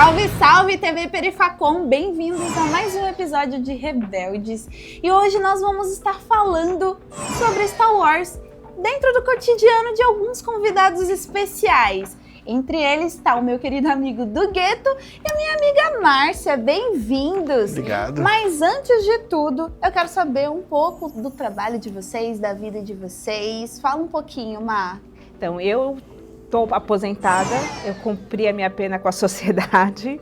Salve, salve TV Perifacom, bem-vindos a mais um episódio de Rebeldes. E hoje nós vamos estar falando sobre Star Wars dentro do cotidiano de alguns convidados especiais. Entre eles está o meu querido amigo do Gueto e a minha amiga Márcia, bem-vindos! Obrigado. Mas antes de tudo, eu quero saber um pouco do trabalho de vocês, da vida de vocês. Fala um pouquinho, Mar. Então, eu estou aposentada, eu cumpri a minha pena com a sociedade.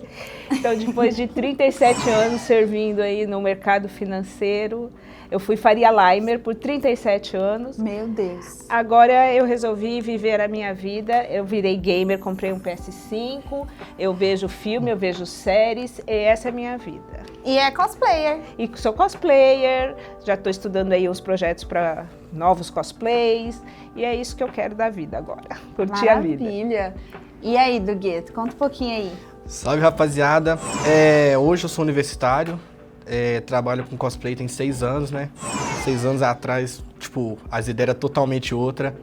Então, depois de 37 anos servindo aí no mercado financeiro, eu fui Faria Limer por 37 anos. Meu Deus. Agora eu resolvi viver a minha vida, eu virei gamer, comprei um PS5, eu vejo filme, eu vejo séries, e essa é a minha vida. E é cosplayer. E sou cosplayer, já estou estudando aí os projetos para novos cosplays, e é isso que eu quero da vida agora, curtir a vida. Maravilha. E aí, do Gueto, conta um pouquinho aí. Salve, rapaziada. Hoje eu sou universitário, trabalho com cosplay tem 6 anos, né? 6 anos atrás, tipo, as ideias eram totalmente outra.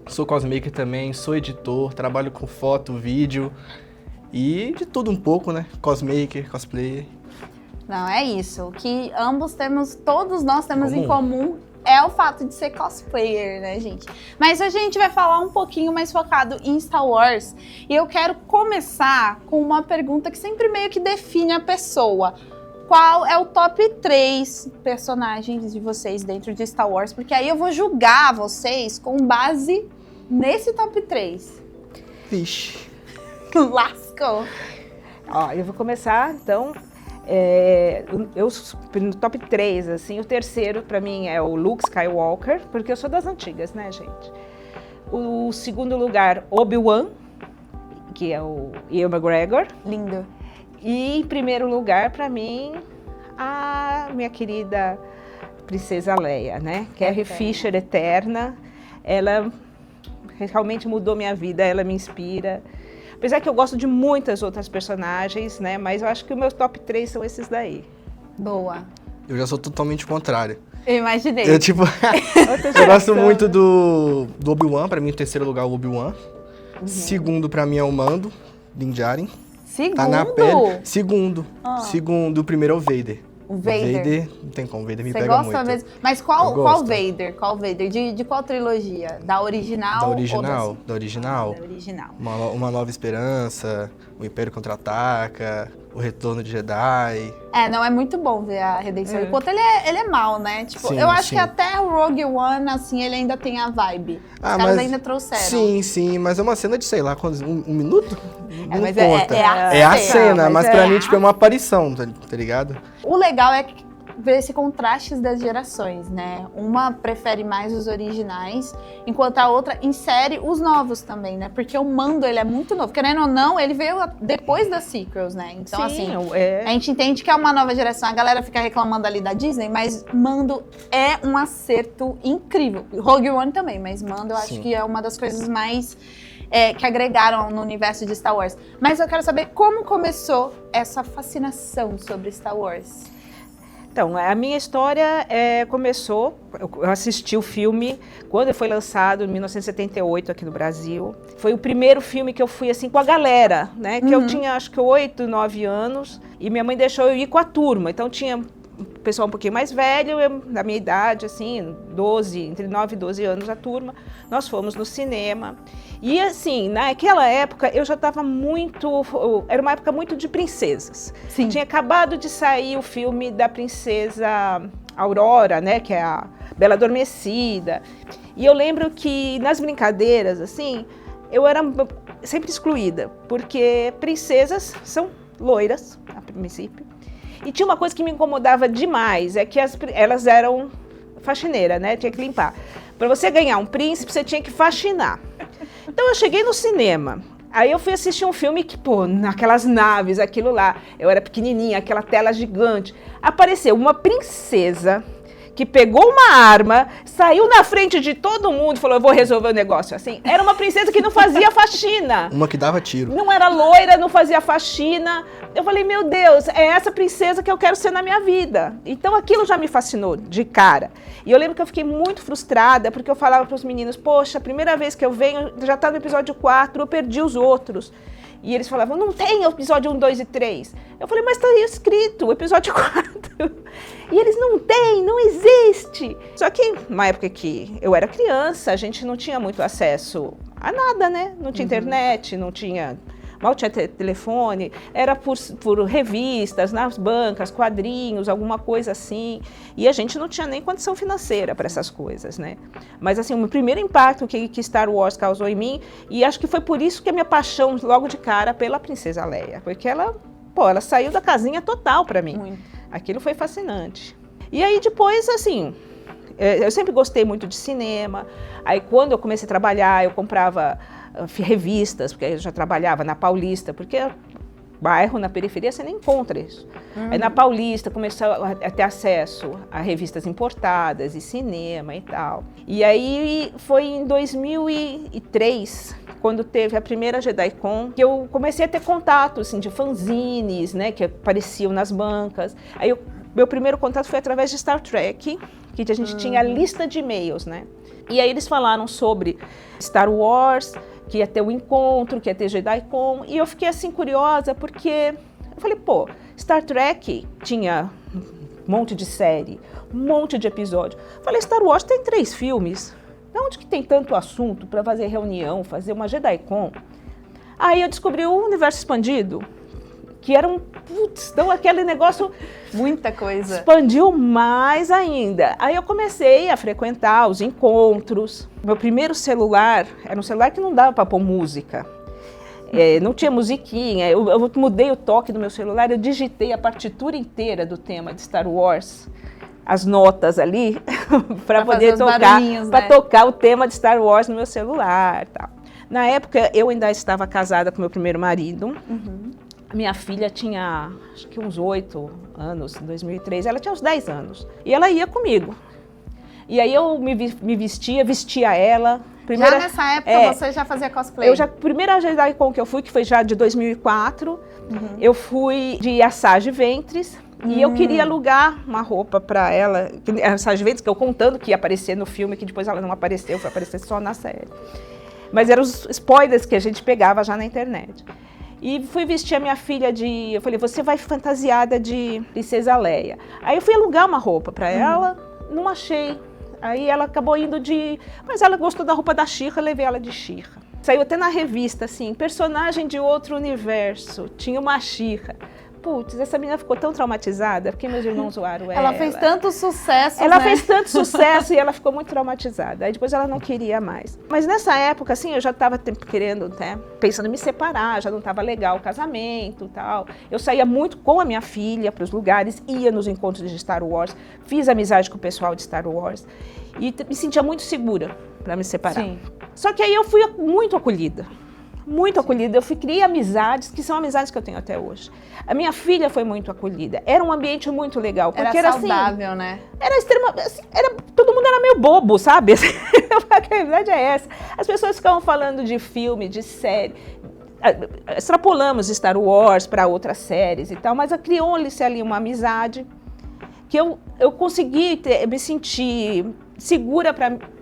Sou cosmaker também, sou editor, trabalho com foto, vídeo e de tudo um pouco, né? Cosmaker, cosplayer. Não, é isso. O que todos nós temos em comum é o fato de ser cosplayer, né, gente? Mas hoje a gente vai falar um pouquinho mais focado em Star Wars. E eu quero começar com uma pergunta que sempre meio que define a pessoa. Qual é o top 3 personagens de vocês dentro de Star Wars? Porque aí eu vou julgar vocês com base nesse top 3. Vixe. Lascou. Ó, eu vou começar, então, no top 3, assim, o terceiro pra mim é o Luke Skywalker, porque eu sou das antigas, né, gente? O segundo lugar, Obi-Wan, que é o Ewan McGregor. Lindo. E em primeiro lugar, pra mim, a minha querida Princesa Leia, né? Carrie Fisher, eterna. Ela realmente mudou minha vida, ela me inspira. Apesar que eu gosto de muitas outras personagens, né? Mas eu acho que o meu top 3 são esses daí. Boa. Eu já sou totalmente contrário. Eu imaginei. Eu gosto muito do Obi-Wan, pra mim, em terceiro lugar, o Obi-Wan. Segundo, pra mim, é o Mando, Din Djarin. Segundo? Tá na pele. Segundo, o primeiro é o Vader. O Vader? Não tem como, o Vader me Você pega gosta muito. mesmo? Mas qual Vader? Qual Vader? De qual trilogia? Da original? Da original, ou da original. Da original. Uma Nova Esperança, o Império Contra-Ataca, o Retorno de Jedi. Não, é muito bom ver a redenção. Enquanto ele é mau, né? Tipo, Sim, eu acho sim. que até o Rogue One, assim, ele ainda tem a vibe. Os caras mas ainda trouxeram. Sim, mas é uma cena de, sei lá, um minuto? Não mas conta. é a cena, mas pra mim, tipo, é a uma aparição, tá ligado? O legal é que ver esse contraste das gerações, né? Uma prefere mais os originais, enquanto a outra insere os novos também, né? Porque o Mando, ele é muito novo. Querendo ou não, ele veio depois das sequels, né? Então, Sim, assim, a gente entende que é uma nova geração. A galera fica reclamando ali da Disney, mas Mando é um acerto incrível. Rogue One também, mas Mando eu acho que é uma das coisas mais que agregaram no universo de Star Wars. Mas eu quero saber como começou essa fascinação sobre Star Wars. Então, a minha história começou, eu assisti o filme quando foi lançado, em 1978, aqui no Brasil. Foi o primeiro filme que eu fui, assim, com a galera, né? Que eu tinha, acho que 8, 9 anos, e minha mãe deixou eu ir com a turma. Então, tinha um pessoal um pouquinho mais velho, da minha idade, assim, entre 9 e 12 anos a turma. Nós fomos no cinema. E assim, naquela época eu já estava era uma época muito de princesas. Sim. Tinha acabado de sair o filme da princesa Aurora, né, que é a Bela Adormecida. E eu lembro que nas brincadeiras, assim, eu era sempre excluída, porque princesas são loiras, a princípio. E tinha uma coisa que me incomodava demais, é que elas eram faxineira, né? Tinha que limpar. Para você ganhar um príncipe, você tinha que faxinar. Então eu cheguei no cinema, aí eu fui assistir um filme que, naquelas naves, aquilo lá, eu era pequenininha, aquela tela gigante, apareceu uma princesa que pegou uma arma, saiu na frente de todo mundo e falou, eu vou resolver o negócio assim. Era uma princesa que não fazia faxina. Uma que dava tiro. Não era loira, não fazia faxina. Eu falei, meu Deus, é essa princesa que eu quero ser na minha vida. Então aquilo já me fascinou de cara. E eu lembro que eu fiquei muito frustrada, porque eu falava para os meninos, poxa, a primeira vez que eu venho, já está no episódio 4, eu perdi os outros. E eles falavam, não tem o episódio 1, 2 e 3. Eu falei, mas tá aí escrito, o episódio 4. E eles, não tem, não existe. Só que, na época que eu era criança, a gente não tinha muito acesso a nada, né? Não tinha internet, não tinha... Mal tinha telefone, era por revistas, nas bancas, quadrinhos, alguma coisa assim. E a gente não tinha nem condição financeira para essas coisas, né? Mas, assim, o primeiro impacto que Star Wars causou em mim, e acho que foi por isso que a minha paixão, logo de cara, pela Princesa Leia. Porque ela saiu da casinha total para mim. Muito. Aquilo foi fascinante. E aí, depois, assim... Eu sempre gostei muito de cinema. Aí, quando eu comecei a trabalhar, eu comprava revistas, porque eu já trabalhava na Paulista, porque bairro na periferia você nem encontra isso. Aí, na Paulista, comecei a ter acesso a revistas importadas e cinema e tal. E aí, foi em 2003, quando teve a primeira JediCon, que eu comecei a ter contato, assim, de fanzines, né, que apareciam nas bancas. Aí, meu primeiro contato foi através de Star Trek, que a gente tinha a lista de e-mails, né? E aí eles falaram sobre Star Wars, que ia ter o encontro, que ia ter JediCon, e eu fiquei assim curiosa, porque eu falei, pô, Star Trek tinha um monte de série, um monte de episódio. Eu falei, Star Wars tem 3 filmes, de onde que tem tanto assunto para fazer reunião, fazer uma JediCon? Aí eu descobri o Universo Expandido, que era então aquele negócio... Muita coisa. Expandiu mais ainda. Aí eu comecei a frequentar os encontros. Meu primeiro celular era um celular que não dava para pôr música. Não tinha musiquinha. Eu mudei o toque do meu celular, eu digitei a partitura inteira do tema de Star Wars, as notas ali, para poder tocar, para tocar o tema de Star Wars no meu celular. Tal. Na época, eu ainda estava casada com meu primeiro marido. Minha filha tinha, acho que uns 8 anos, em 2003, ela tinha uns 10 anos. E ela ia comigo. E aí eu me vestia ela. Já nessa época você já fazia cosplay? Primeira JediCon que eu fui, que foi já de 2004, eu fui de Asajj Ventress. E eu queria alugar uma roupa para ela, Asajj Ventress, que eu contando que ia aparecer no filme, que depois ela não apareceu, foi aparecer só na série. Mas eram os spoilers que a gente pegava já na internet. E fui vestir a minha filha eu falei, você vai fantasiada de Princesa Leia. Aí eu fui alugar uma roupa para ela, não achei. Aí ela acabou indo mas ela gostou da roupa da She-Ra, levei ela de She-Ra. Saiu até na revista, assim, personagem de outro universo, tinha uma She-Ra. Putz, essa menina ficou tão traumatizada, porque meus irmãos zoaram ela. Ela fez tanto sucesso, Ela fez tanto sucesso e ela ficou muito traumatizada. Aí depois ela não queria mais. Mas nessa época, assim, eu já estava querendo, né, pensando em me separar, já não estava legal o casamento e tal. Eu saía muito com a minha filha para os lugares, ia nos encontros de Star Wars, fiz amizade com o pessoal de Star Wars e me sentia muito segura para me separar. Sim. Só que aí eu fui muito acolhida. Muito acolhida, criei amizades, que são amizades que eu tenho até hoje. A minha filha foi muito acolhida, era um ambiente muito legal. Porque era saudável, assim, né? Era extremamente, assim, todo mundo era meio bobo, sabe? A verdade é essa. As pessoas ficavam falando de filme, de série, extrapolamos Star Wars para outras séries e tal, mas criou-se ali uma amizade que eu consegui me sentir segura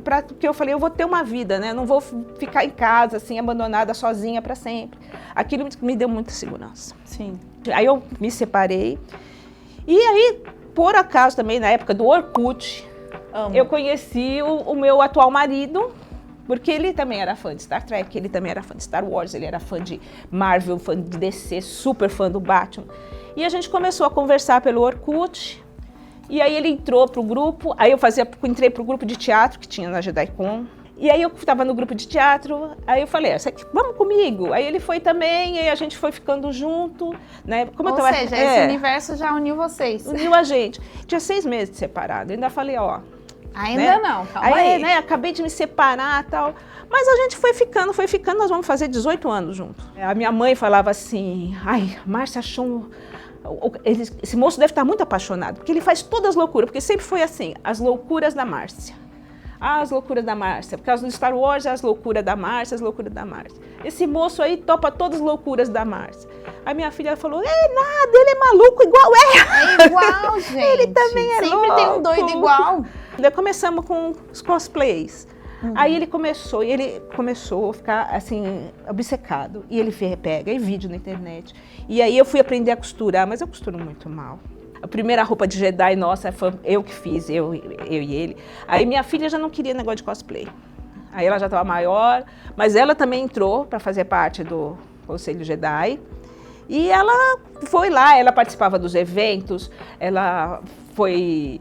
porque eu falei, eu vou ter uma vida, né? Não vou ficar em casa, assim, abandonada, sozinha para sempre. Aquilo me deu muita segurança. Sim. Aí eu me separei. E aí, por acaso também, na época do Orkut, eu conheci o meu atual marido, porque ele também era fã de Star Trek, ele também era fã de Star Wars, ele era fã de Marvel, fã de DC, super fã do Batman. E a gente começou a conversar pelo Orkut. E aí ele entrou pro grupo, aí eu entrei pro grupo de teatro que tinha na JediCon. E aí eu estava no grupo de teatro, aí eu falei, vamos comigo. Aí ele foi também, e aí a gente foi ficando junto, né? Ou seja, esse universo já uniu vocês. Uniu a gente. Tinha 6 meses de separado, ainda falei, ó... Ainda né? Não, calma aí. Né, acabei de me separar e tal. Mas a gente foi ficando, nós vamos fazer 18 anos juntos. A minha mãe falava assim, ai, Márcia achou... Esse moço deve estar muito apaixonado, porque ele faz todas as loucuras, porque sempre foi assim, as loucuras da Márcia. As loucuras da Márcia, por causa do Star Wars, as loucuras da Márcia, as loucuras da Márcia. Esse moço aí topa todas as loucuras da Márcia. A minha filha falou, nada, ele é maluco igual ela. É igual, gente. Ele também é sempre louco. Sempre tem um doido igual. Daí começamos com os cosplays. Aí ele começou a ficar, assim, obcecado. E ele pega e vídeo na internet. E aí eu fui aprender a costurar, mas eu costuro muito mal. A primeira roupa de Jedi, nossa, foi eu que fiz, eu e ele. Aí minha filha já não queria negócio de cosplay. Aí ela já estava maior, mas ela também entrou para fazer parte do Conselho Jedi. E ela foi lá, ela participava dos eventos, ela foi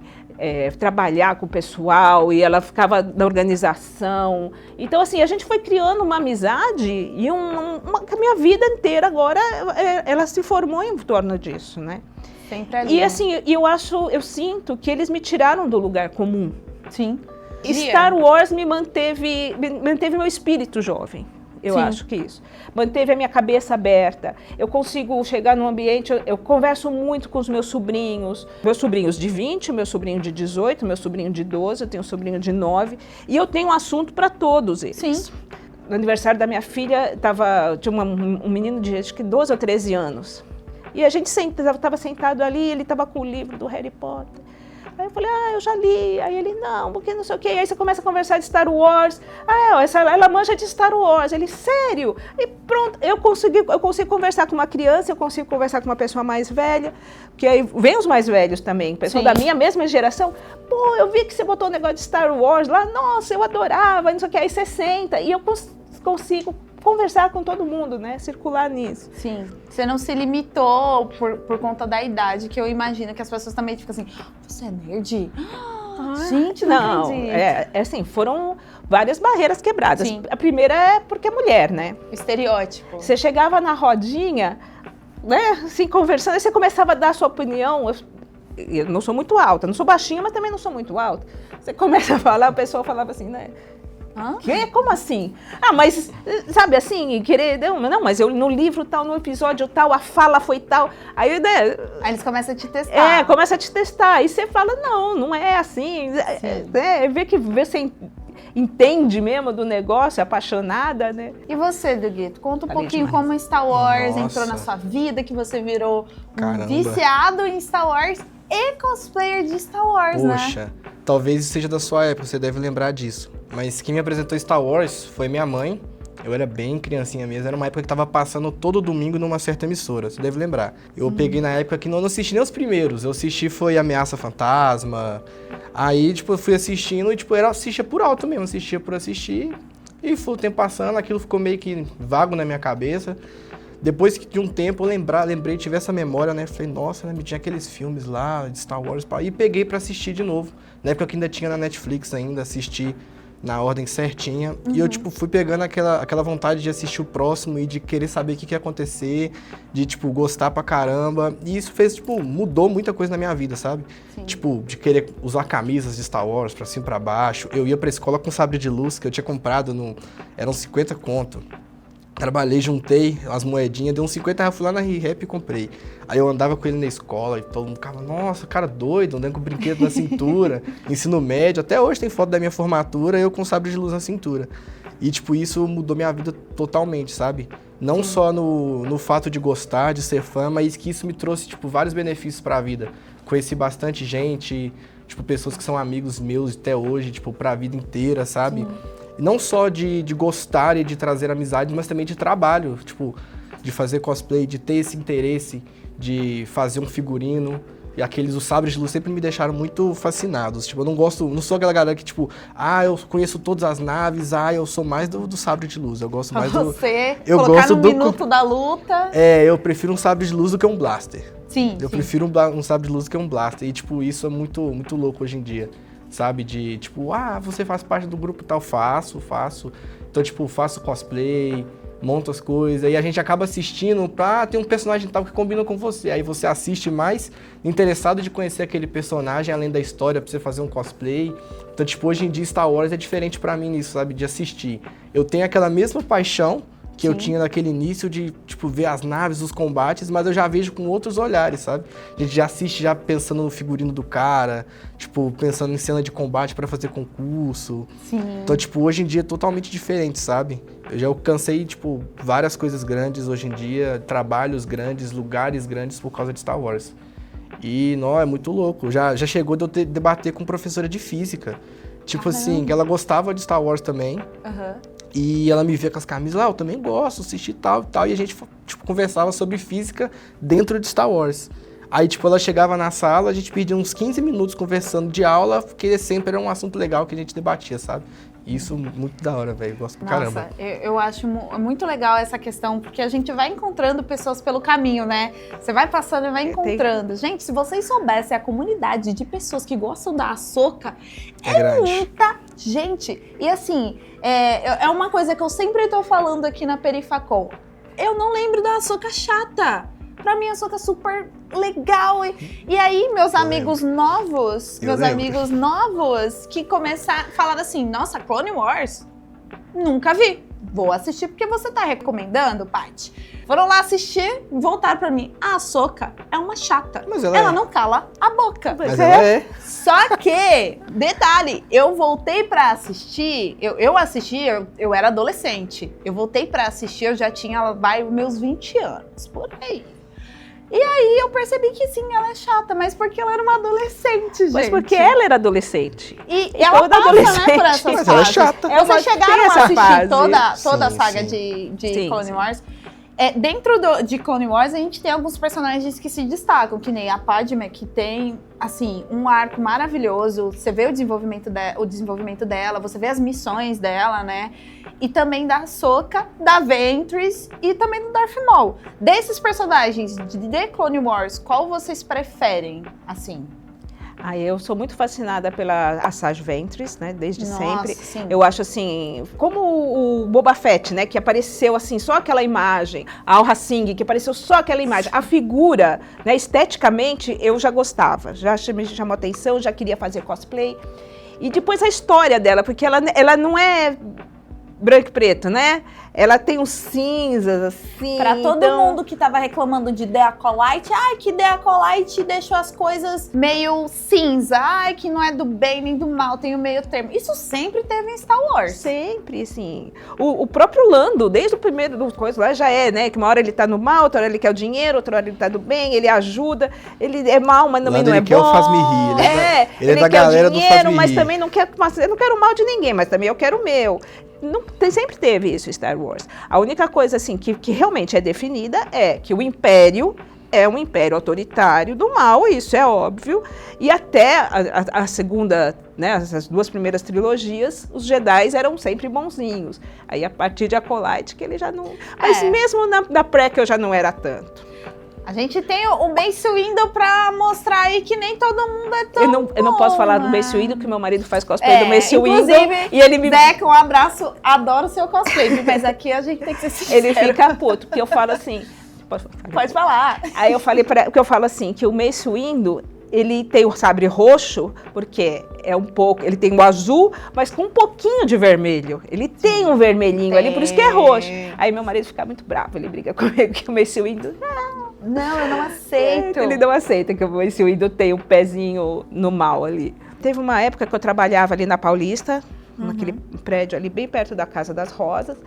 trabalhar com o pessoal e ela ficava na organização. Então, assim, a gente foi criando uma amizade e a minha vida inteira agora, ela se formou em torno disso, né? Sempre ali. E assim, eu sinto que eles me tiraram do lugar comum. Sim. Star Wars me manteve meu espírito jovem. Eu acho que isso. Manteve a minha cabeça aberta. Eu consigo chegar num ambiente, eu converso muito com os meus sobrinhos de 20, meu sobrinho de 18, meu sobrinho de 12, eu tenho um sobrinho de 9, e eu tenho um assunto para todos eles. Sim. No aniversário da minha filha, tinha um menino de acho que 12 ou 13 anos. E a gente estava sentado ali, ele estava com o livro do Harry Potter. Aí eu falei, eu já li. Aí ele, não, porque não sei o quê. Aí você começa a conversar de Star Wars. Ela manja de Star Wars. Ele, sério? E pronto, eu consigo conversar com uma criança, eu consigo conversar com uma pessoa mais velha, que aí vem os mais velhos também, pessoa da minha mesma geração. Pô, eu vi que você botou o negócio de Star Wars lá, nossa, eu adorava, não sei o quê. Aí você senta e eu consigo conversar com todo mundo, né? Circular nisso. Sim. Você não se limitou por conta da idade, que eu imagino que as pessoas também ficam assim, você é nerd? Gente, não acredito. Assim, foram várias barreiras quebradas. Sim. A primeira é porque é mulher, né? Estereótipo. Você chegava na rodinha, né? Assim, conversando, aí você começava a dar a sua opinião. Eu não sou muito alta, não sou baixinha, mas também não sou muito alta. Você começa a falar, o pessoal falava assim, né? Quê? Como assim? Mas, sabe assim, querer... Não, mas eu no livro tal, no episódio tal, a fala foi tal. Aí, né? Aí eles começam a te testar. Começa a te testar. Aí você fala, não é assim. Vê que você entende mesmo do negócio, apaixonada, né? E você, Duguito? Conta um pouquinho como Star Wars entrou na sua vida, que você virou um viciado em Star Wars e cosplayer de Star Wars, né? Poxa, talvez seja da sua época, você deve lembrar disso. Mas quem me apresentou Star Wars foi minha mãe. Eu era bem criancinha mesmo, era uma época que tava passando todo domingo numa certa emissora, você deve lembrar. Eu peguei na época que não assisti nem os primeiros, eu assisti foi Ameaça Fantasma. Aí, tipo, eu fui assistindo e, tipo, eu assistia por alto mesmo, assistia por assistir. E foi o tempo passando, aquilo ficou meio que vago na minha cabeça. Depois de um tempo eu lembrei, tive essa memória, né? Falei, nossa, né? Me tinha aqueles filmes lá de Star Wars. E peguei pra assistir de novo. Na época que ainda tinha na Netflix ainda, assisti na ordem certinha. E eu, tipo, fui pegando aquela vontade de assistir o próximo e de querer saber o que ia acontecer, de, tipo, gostar pra caramba. E isso fez, tipo, mudou muita coisa na minha vida, sabe? Sim. Tipo, de querer usar camisas de Star Wars pra cima e pra baixo. Eu ia pra escola com sabre de luz, que eu tinha comprado, eram 50 conto. Trabalhei, juntei as moedinhas, deu uns 50 reais, fui lá na ReHap e comprei. Aí eu andava com ele na escola e todo mundo ficava, nossa, cara doido, andando com o brinquedo na cintura, ensino médio. Até hoje tem foto da minha formatura, eu com sabre de luz na cintura. E, tipo, isso mudou minha vida totalmente, sabe? Não só no fato de gostar, de ser fã, mas que isso me trouxe, tipo, vários benefícios pra vida. Conheci bastante gente, tipo, pessoas que são amigos meus até hoje, tipo, pra vida inteira, sabe? Sim. Não só de gostar e de trazer amizade, mas também de trabalho, tipo, de fazer cosplay, de ter esse interesse, de fazer um figurino. E os sabres de luz sempre me deixaram muito fascinados. Tipo, eu não sou aquela galera que, tipo, eu conheço todas as naves, eu sou mais do sabre de luz. Eu gosto mais do... Eu colocar gosto no minuto da luta. Eu prefiro um sabre de luz do que um blaster. Sim, Eu prefiro um sabre de luz do que um blaster. E, tipo, isso é muito, muito louco hoje em dia. Sabe, de tipo, você faz parte do grupo tal, faço. Então, tipo, faço cosplay, monto as coisas, e a gente acaba assistindo tem um personagem tal que combina com você. Aí você assiste mais interessado de conhecer aquele personagem, além da história, pra você fazer um cosplay. Então, tipo, hoje em dia Star Wars é diferente pra mim nisso, sabe, de assistir. Eu tenho aquela mesma paixão que eu tinha naquele início de, tipo, ver as naves, os combates, mas eu já vejo com outros olhares, sabe? A gente já assiste já pensando no figurino do cara, tipo, pensando em cena de combate pra fazer concurso. Sim. Então, tipo, hoje em dia é totalmente diferente, sabe? Eu já alcancei, tipo, várias coisas grandes hoje em dia, trabalhos grandes, lugares grandes por causa de Star Wars. E, é muito louco. Já chegou de eu debater com professora de física. Tipo assim, ela gostava de Star Wars também. E ela me via com as camisas, eu também gosto, assisti tal e tal. E a gente, tipo, conversava sobre física dentro de Star Wars. Aí, tipo, ela chegava na sala, a gente perdia uns 15 minutos conversando de aula, porque sempre era um assunto legal que a gente debatia, sabe? Isso, muito da hora, velho, gosto pra caramba. Nossa, eu acho muito legal essa questão, porque a gente vai encontrando pessoas pelo caminho, né? Você vai passando e vai encontrando. Gente, se vocês soubessem a comunidade de pessoas que gostam da Ahsoka, é muita gente. E assim, é uma coisa que eu sempre tô falando aqui na Perifacom. Eu não lembro da Ahsoka chata. Pra mim, a Ahsoka é super legal. E aí, meus amigos novos que começaram a falar assim, nossa, Clone Wars? Nunca vi. Vou assistir porque você tá recomendando, Paty. Foram lá assistir, voltaram pra mim. A Ahsoka é uma chata. Mas ela não cala a boca. Mas ela é. Só que, detalhe, eu voltei pra assistir, eu assisti, eu era adolescente. Eu voltei pra assistir, eu já tinha, meus 20 anos, por aí. E aí eu percebi que sim, ela é chata, mas porque ela era uma adolescente, gente. Mas porque ela era adolescente. E ela passa, né, por essas mas fases. ela é chata. Vocês chegaram a assistir toda a saga sim. de Clone Wars. Dentro de Clone Wars, a gente tem alguns personagens que se destacam, que nem a Padme, que tem, assim, um arco maravilhoso. Você vê o desenvolvimento dela, você vê as missões dela, né? E também da Ahsoka, da Ventress e também do Darth Maul. Desses personagens de Clone Wars, qual vocês preferem, assim? Eu sou muito fascinada pela Asajj Ventress, né? Desde sempre. Sim. Eu acho assim, como o Boba Fett, né? Que apareceu assim, só aquela imagem. A Aurra Singh, que apareceu só aquela imagem. A figura, né? Esteticamente, eu já gostava. Já me chamou atenção, já queria fazer cosplay. E depois a história dela, porque ela não é branco e preto, né? Ela tem uns cinzas, assim. Pra todo mundo que tava reclamando de The Acolyte, que The Acolyte deixou as coisas meio cinza. Que não é do bem nem do mal, tem o meio termo. Isso sempre teve em Star Wars. Sempre, sim. O próprio Lando, desde o primeiro coisa lá, já né? Que uma hora ele tá no mal, outra hora ele quer o dinheiro, outra hora ele tá do bem, ele ajuda, ele é mal, mas também não é bom. Ele quer o faz-me rir. Ele é da galera do faz-me rir. Mas também não quer, eu não quero o mal de ninguém, mas também eu quero o meu. Sempre teve isso em Star Wars. A única coisa assim que realmente é definida é que o Império é um império autoritário do mal, isso é óbvio. E até a segunda, né, as duas primeiras trilogias, os Jedi eram sempre bonzinhos. Aí a partir de Acolyte que ele já não... Mas mesmo na pré que eu já não era tanto. A gente tem o Mace Windu pra mostrar aí que nem todo mundo é tão eu não posso falar do Mace Windu, que meu marido faz cosplay do Mace Windu. E ele me... Zeca, um abraço, adoro seu cosplay, mas aqui a gente tem que ser sincero. Ele fica puto, porque eu falo assim... Pode falar. Aí eu falei porque eu falo assim, que o Mace Windu, ele tem o sabre roxo, porque ele tem o azul, mas com um pouquinho de vermelho. Ele tem um vermelhinho ali, por isso que é roxo. Aí meu marido fica muito bravo, ele briga comigo que o Mace Windu... Não, eu não aceito. Ele não aceita que o Mace Windu tem um pezinho no mal ali. Teve uma época que eu trabalhava ali na Paulista, naquele prédio ali bem perto da Casa das Rosas,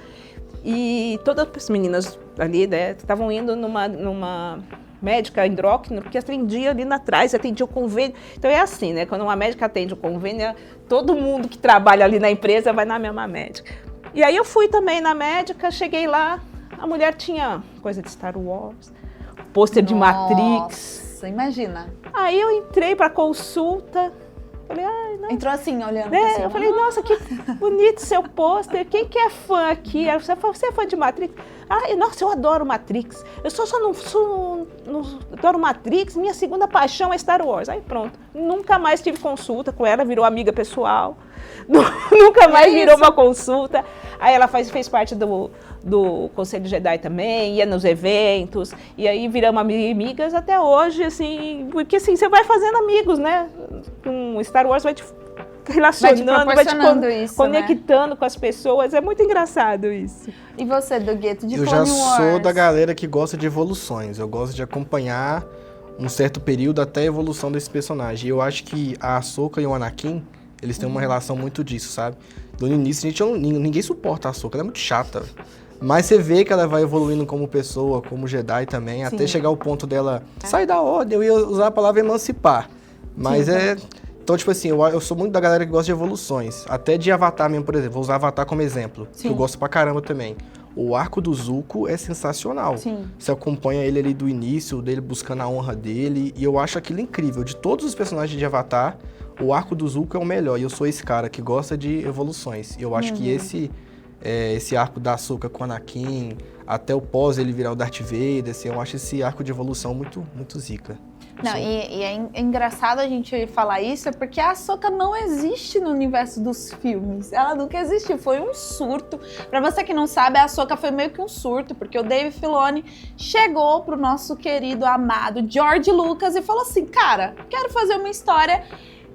e todas as meninas ali, né, estavam indo numa médica endócrina, porque atendia ali atrás, atendia o convênio. Então é assim, né, quando uma médica atende o convênio, todo mundo que trabalha ali na empresa vai na mesma médica. E aí eu fui também na médica, cheguei lá, a mulher tinha coisa de Star Wars, pôster de Matrix. Nossa, imagina. Aí eu entrei para consulta, falei, não. Entrou assim, olhando. Né? Eu falei, nossa, que bonito seu pôster, quem que é fã aqui? Você é fã de Matrix? Nossa, eu adoro Matrix. Eu só não adoro Matrix, minha segunda paixão é Star Wars. Aí pronto, nunca mais tive consulta com ela, virou amiga pessoal. Nunca mais virou uma consulta. Aí ela fez parte do Conselho Jedi também, ia nos eventos, e aí viramos amigas até hoje, assim, porque assim, você vai fazendo amigos, né? Com Star Wars vai te relacionando, vai te conectando, né, com as pessoas, é muito engraçado isso. E você, do Gueto, de Clone Wars? Eu já sou da galera que gosta de evoluções, eu gosto de acompanhar um certo período até a evolução desse personagem. E eu acho que a Ahsoka e o Anakin, eles têm uma relação muito disso, sabe? Do início, ninguém suporta a Ahsoka, ela é muito chata. Mas você vê que ela vai evoluindo como pessoa, como Jedi também, até chegar ao ponto dela sair da ordem. Eu ia usar a palavra emancipar. Mas Então, tipo assim, eu sou muito da galera que gosta de evoluções. Até de Avatar mesmo, por exemplo. Vou usar Avatar como exemplo. Sim. Que eu gosto pra caramba também. O arco do Zuko é sensacional. Sim. Você acompanha ele ali do início, dele buscando a honra dele. E eu acho aquilo incrível. De todos os personagens de Avatar, o arco do Zuko é o melhor. E eu sou esse cara que gosta de evoluções. E eu acho que esse arco da Ahsoka com o Anakin, até o pós ele virar o Darth Vader, assim, eu acho esse arco de evolução muito, muito zica. Não, e é engraçado a gente falar isso, porque a Ahsoka não existe no universo dos filmes. Ela nunca existiu, foi um surto. Pra você que não sabe, a Ahsoka foi meio que um surto, porque o Dave Filoni chegou pro nosso querido, amado George Lucas e falou assim, cara, quero fazer uma história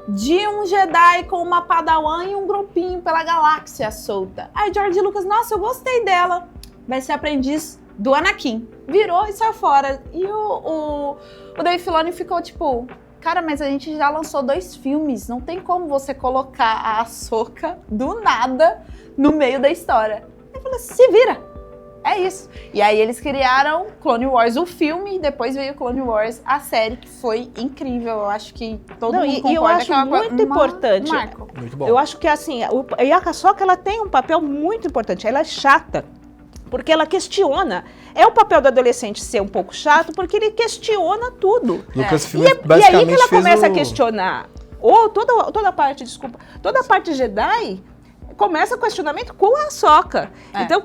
de um Jedi com uma Padawan e um grupinho pela galáxia solta. Aí George Lucas, nossa, eu gostei dela. Vai ser aprendiz do Anakin. Virou e saiu fora. E o Dave Filoni ficou tipo, cara, mas a gente já lançou 2 filmes, não tem como você colocar a Ahsoka do nada no meio da história. Ele falou, se vira. É isso. E aí eles criaram Clone Wars, o filme, e depois veio Clone Wars, a série, que foi incrível. Eu acho que todo mundo concorda eu acho que é uma muito importante. Um marco. Muito bom. Eu acho que assim, a Ahsoka, ela tem um papel muito importante. Ela é chata, porque ela questiona. É o papel do adolescente ser um pouco chato, porque ele questiona tudo. Lucasfilm E aí basicamente que ela fez começa a questionar. Ou toda a parte Jedi começa o questionamento com a Ahsoka. Então,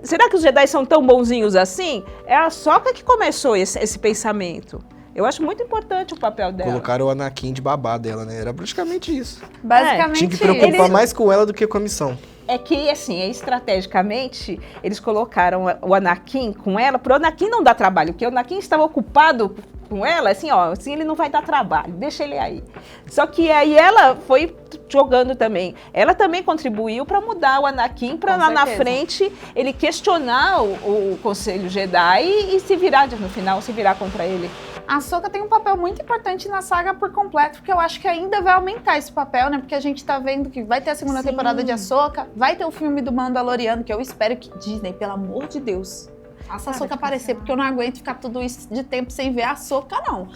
será que os Jedi são tão bonzinhos assim? É a Ahsoka que começou esse pensamento. Eu acho muito importante o papel dela. Colocaram o Anakin de babá dela, né? Era praticamente isso. Basicamente, tinha que preocupar mais com ela do que com a missão. É que, assim, estrategicamente, eles colocaram o Anakin com ela, pro Anakin não dar trabalho, porque o Anakin estava ocupado com ela, assim, assim, ele não vai dar trabalho, deixa ele aí. Só que aí ela foi jogando também. Ela também contribuiu para mudar o Anakin, para lá na frente ele questionar o Conselho Jedi e se virar, no final, se virar contra ele. A Ahsoka tem um papel muito importante na saga por completo, porque eu acho que ainda vai aumentar esse papel, né? Porque a gente tá vendo que vai ter a segunda temporada de Ahsoka, vai ter o filme do Mandaloriano, que eu espero que Disney, pelo amor de Deus, faça a Ahsoka aparecer, porque eu não aguento ficar tudo isso de tempo sem ver a Ahsoka, não.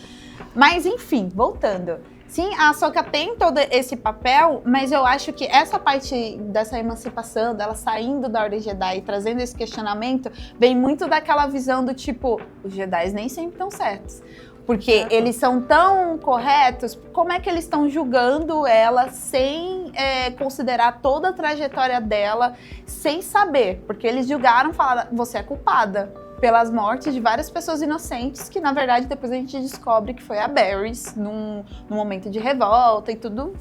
Mas, enfim, voltando. Sim, a Ahsoka tem todo esse papel, mas eu acho que essa parte dessa emancipação, dela saindo da Ordem Jedi e trazendo esse questionamento, vem muito daquela visão do tipo, os Jedi nem sempre estão certos. Porque eles são tão corretos, como é que eles estão julgando ela sem considerar toda a trajetória dela, sem saber? Porque eles julgaram, falaram, você é culpada pelas mortes de várias pessoas inocentes, que na verdade depois a gente descobre que foi a Barriss, num momento de revolta e tudo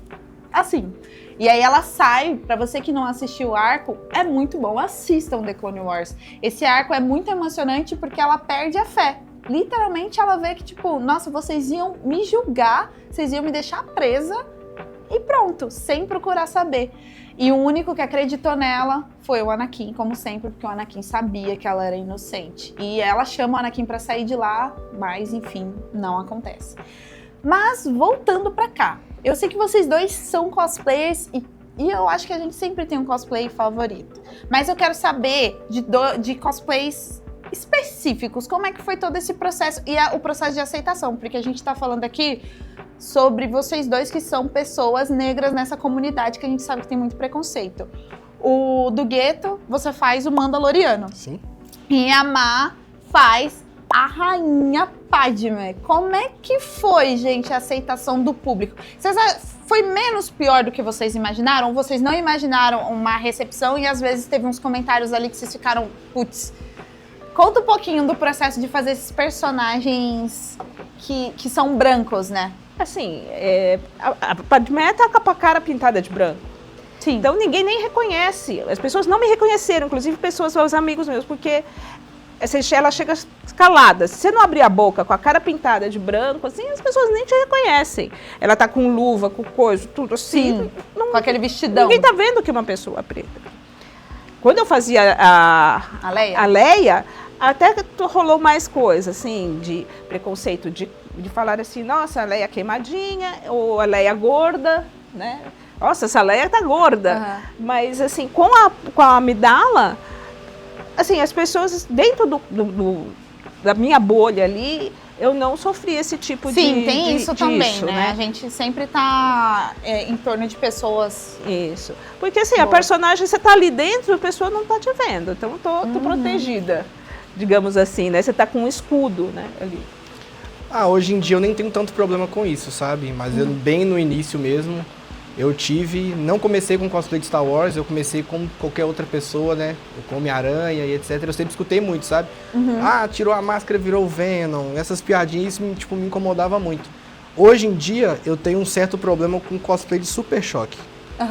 assim. E aí ela sai, pra você que não assistiu o arco, é muito bom, assistam The Clone Wars. Esse arco é muito emocionante porque ela perde a fé. Literalmente ela vê que tipo, nossa, vocês iam me julgar, vocês iam me deixar presa e pronto, sem procurar saber. E o único que acreditou nela foi o Anakin, como sempre, porque o Anakin sabia que ela era inocente. E ela chama o Anakin pra sair de lá, mas enfim, não acontece. Mas voltando pra cá, eu sei que vocês dois são cosplayers e eu acho que a gente sempre tem um cosplay favorito. Mas eu quero saber de cosplays específicos, como é que foi todo esse processo e o processo de aceitação, porque a gente tá falando aqui sobre vocês dois que são pessoas negras nessa comunidade que a gente sabe que tem muito preconceito. O do Gueto, você faz o Mandaloriano. Sim. E a Má faz a Rainha Padmé. Como é que foi, gente, a aceitação do público? Foi menos pior do que vocês imaginaram? Ou vocês não imaginaram uma recepção e às vezes teve uns comentários ali que vocês ficaram, putz. Conta um pouquinho do processo de fazer esses personagens que são brancos, né? Assim, a Padmé tá com a cara pintada de branco. Sim. Então ninguém nem reconhece. As pessoas não me reconheceram, inclusive pessoas, os amigos meus, porque ela chega calada. Se você não abrir a boca com a cara pintada de branco, assim, as pessoas nem te reconhecem. Ela tá com luva, com coisa, tudo assim. Sim, com aquele vestidão. Ninguém tá vendo que é uma pessoa preta. Quando eu fazia a Leia, até rolou mais coisa, assim, de preconceito, de falar assim, nossa, a Leia queimadinha, ou a Leia gorda, né? Nossa, essa Leia tá gorda. Uhum. Mas, assim, com a Amidala, assim, as pessoas dentro da minha bolha ali, eu não sofri esse tipo Sim, tem isso também, disso, né? A gente sempre tá em torno de pessoas. Isso. Porque assim, a personagem, você tá ali dentro, a pessoa não tá te vendo. Então eu tô protegida, digamos assim, né? Você tá com um escudo, né, ali. Hoje em dia eu nem tenho tanto problema com isso, sabe? Mas eu, bem no início mesmo, eu não comecei com cosplay de Star Wars, eu comecei como qualquer outra pessoa, né? Com Homem-Aranha e etc. Eu sempre escutei muito, sabe? Tirou a máscara, virou o Venom. Essas piadinhas, isso me incomodava muito. Hoje em dia, eu tenho um certo problema com cosplay de Super Choque.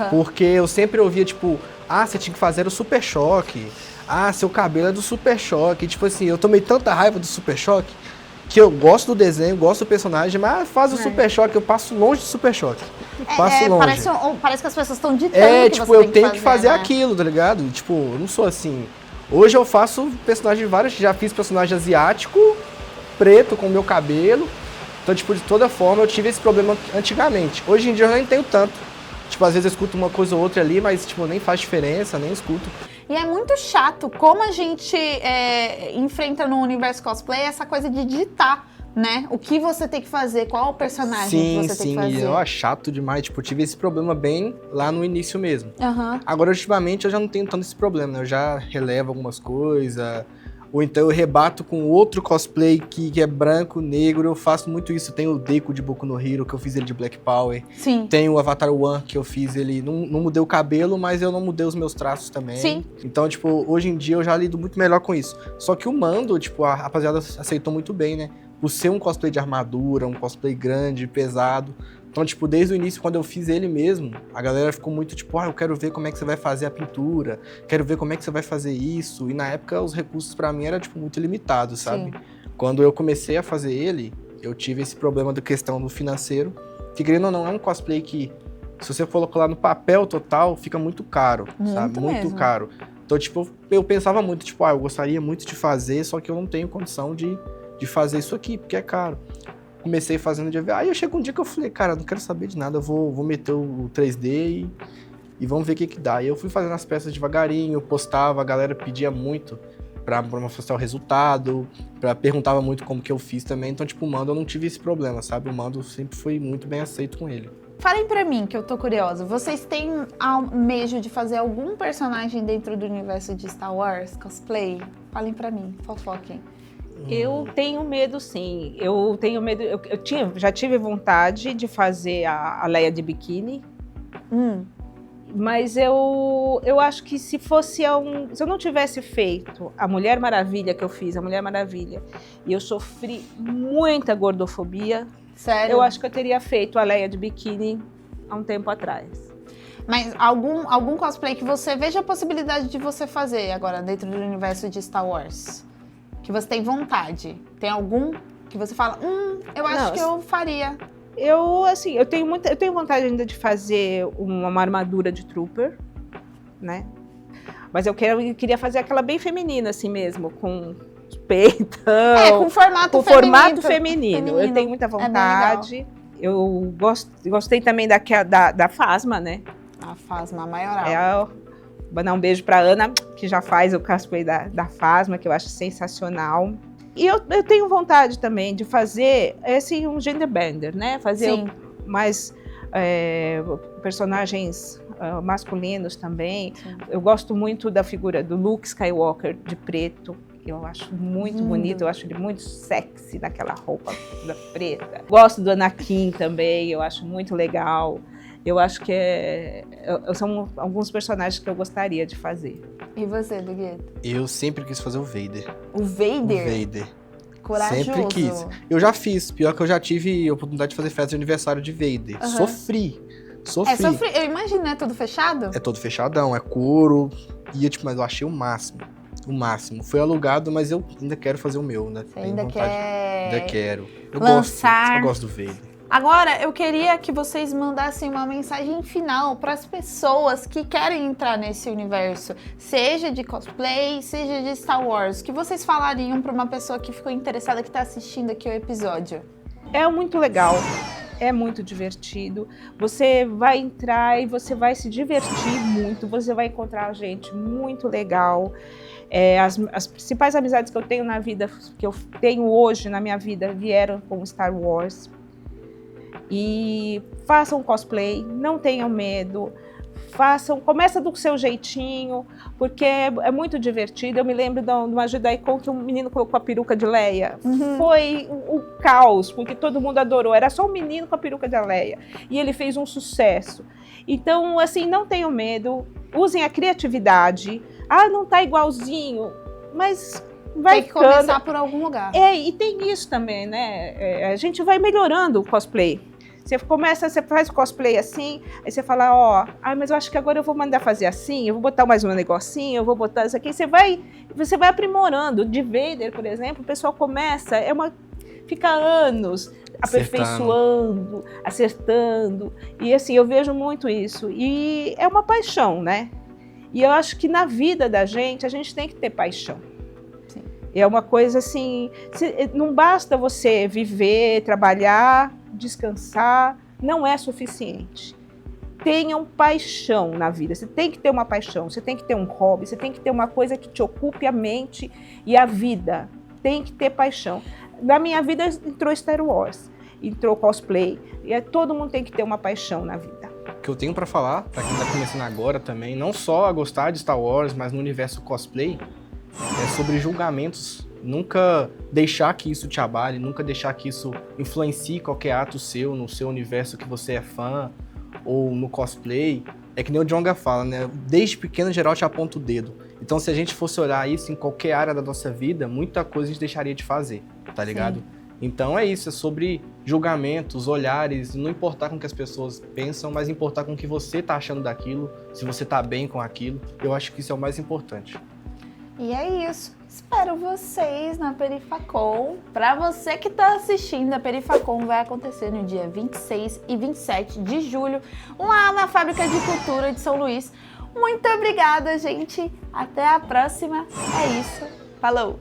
Porque eu sempre ouvia, tipo, você tinha que fazer o Super Choque. Seu cabelo é do Super Choque. Tipo assim, eu tomei tanta raiva do Super Choque que eu gosto do desenho, gosto do personagem, mas faz o Super Choque, eu passo longe do Super Choque. Passo longe. Parece que as pessoas estão ditando que eu tenho que fazer né? aquilo, tá ligado? Tipo, eu não sou assim. Hoje eu faço personagem de vários, já fiz personagem asiático, preto, com o meu cabelo. Então, tipo, de toda forma, eu tive esse problema antigamente. Hoje em dia eu nem tenho tanto. Tipo, às vezes eu escuto uma coisa ou outra ali, mas, tipo, nem faz diferença, nem escuto. E é muito chato como a gente enfrenta no universo cosplay essa coisa de digitar, né? O que você tem que fazer, qual o personagem que você tem que fazer. Sim, é chato demais. Tipo, eu tive esse problema bem lá no início mesmo. Uhum. Agora, ultimamente, eu já não tenho tanto esse problema, né? Eu já relevo algumas coisas, ou então eu rebato com outro cosplay que é branco, negro. Eu faço muito isso. Tem o Deku de Boku no Hero, que eu fiz ele de Black Power. Sim. Tem o Avatar One, que eu fiz ele... Não mudei o cabelo, mas eu não mudei os meus traços também. Sim. Então, tipo, hoje em dia eu já lido muito melhor com isso. Só que o Mando, tipo, a rapaziada aceitou muito bem, né? Por ser um cosplay de armadura, um cosplay grande, pesado. Então, tipo, desde o início, quando eu fiz ele mesmo, a galera ficou muito tipo, eu quero ver como é que você vai fazer a pintura, quero ver como é que você vai fazer isso. E na época, os recursos pra mim eram, tipo, muito limitados, sabe? Sim. Quando eu comecei a fazer ele, eu tive esse problema da questão do financeiro, que, querendo ou não, é um cosplay que, se você colocar lá no papel total, fica muito caro, sabe? Muito caro. Então, tipo, eu pensava muito, tipo, eu gostaria muito de fazer, só que eu não tenho condição de fazer isso aqui, porque é caro. Comecei fazendo de avião. Aí eu chego um dia que eu falei, cara, não quero saber de nada, eu vou meter o 3D e vamos ver o que dá. E eu fui fazendo as peças devagarinho, postava, a galera pedia muito pra mostrar o resultado, perguntava muito como que eu fiz também. Então, tipo, o Mando eu não tive esse problema, sabe? O Mando sempre foi muito bem aceito com ele. Falem pra mim, que eu tô curiosa. Vocês têm almejo de fazer algum personagem dentro do universo de Star Wars, cosplay? Falem pra mim, fofoquem. Eu tenho medo, sim. Eu tenho medo. Já tive vontade de fazer a Leia de biquíni. Mas eu acho que se eu não tivesse feito a Mulher Maravilha que eu fiz, a Mulher Maravilha, e eu sofri muita gordofobia, Sério? eu acho que eu teria feito a Leia de biquíni há um tempo atrás. Mas algum cosplay que você veja a possibilidade de você fazer agora dentro do universo de Star Wars? Que você tem vontade? Tem algum que você fala, eu acho que eu faria? Eu tenho vontade ainda de fazer uma armadura de Trooper, né? Mas eu queria fazer aquela bem feminina, assim mesmo, com peitão. Com formato feminino. Eu tenho muita vontade. Eu gostei também da Phasma, né? A Phasma maioral. Vou dar um beijo pra Ana, que já faz o cosplay da Phasma, que eu acho sensacional. E eu tenho vontade também de fazer um gender bender, né? Fazer mais personagens masculinos também. Sim. Eu gosto muito da figura do Luke Skywalker de preto. Eu acho muito bonito, eu acho ele muito sexy naquela roupa preta. Gosto do Anakin também, eu acho muito legal. Eu acho que são alguns personagens que eu gostaria de fazer. E você, Dugueto? Eu sempre quis fazer o Vader. O Vader? O Vader. Corajoso. Sempre quis. Eu já fiz. Pior que eu já tive a oportunidade de fazer festa de aniversário de Vader. Sofri. Eu imagino, é tudo fechado? É todo fechadão, é couro. Mas eu achei o máximo. O máximo. Foi alugado, mas eu ainda quero fazer o meu, né? Você ainda quer... Ainda quero. Eu gosto do Vader. Agora, eu queria que vocês mandassem uma mensagem final para as pessoas que querem entrar nesse universo, seja de cosplay, seja de Star Wars. O que vocês falariam para uma pessoa que ficou interessada, que está assistindo aqui o episódio? É muito legal. É muito divertido. Você vai entrar e você vai se divertir muito. Você vai encontrar gente muito legal. As principais amizades que eu tenho na vida, que eu tenho hoje na minha vida, vieram com Star Wars. E façam cosplay, não tenham medo. Começa do seu jeitinho, porque é muito divertido. Eu me lembro de uma JediCon que um menino colocou a peruca de Leia. Foi o caos, porque todo mundo adorou. Era só um menino com a peruca de Leia. E ele fez um sucesso. Então, assim, não tenham medo. Usem a criatividade. Ah, não tá igualzinho, mas vai Tem que começar por algum lugar. E tem isso também, né? A gente vai melhorando o cosplay. Você faz o cosplay assim, aí você fala, mas eu acho que agora eu vou mandar fazer assim, eu vou botar mais um negocinho, eu vou botar isso aqui. Você vai aprimorando. De Vader, por exemplo, o pessoal começa, fica anos aperfeiçoando, acertando. E assim, eu vejo muito isso. E é uma paixão, né? E eu acho que na vida da gente, a gente tem que ter paixão. Sim. É uma coisa assim, não basta você viver, trabalhar, descansar, não é suficiente. Tenham paixão na vida, você tem que ter uma paixão, você tem que ter um hobby, você tem que ter uma coisa que te ocupe a mente e a vida. Tem que ter paixão. Na minha vida entrou Star Wars, entrou cosplay, e todo mundo tem que ter uma paixão na vida. O que eu tenho pra falar, pra quem tá começando agora também, não só a gostar de Star Wars, mas no universo cosplay, é sobre julgamentos. Nunca deixar que isso te abale, nunca deixar que isso influencie qualquer ato seu, no seu universo que você é fã, ou no cosplay. É que nem o Djonga fala, né? Desde pequeno, geral te aponta o dedo. Então, se a gente fosse olhar isso em qualquer área da nossa vida, muita coisa a gente deixaria de fazer, tá ligado? Sim. Então é isso, é sobre julgamentos, olhares, não importar com o que as pessoas pensam, mas importar com o que você tá achando daquilo, se você tá bem com aquilo. Eu acho que isso é o mais importante. E é isso. Espero vocês na Perifacon. Para você que está assistindo, a Perifacon vai acontecer no dia 26 e 27 de julho, lá na Fábrica de Cultura de São Luís. Muito obrigada, gente. Até a próxima. É isso. Falou!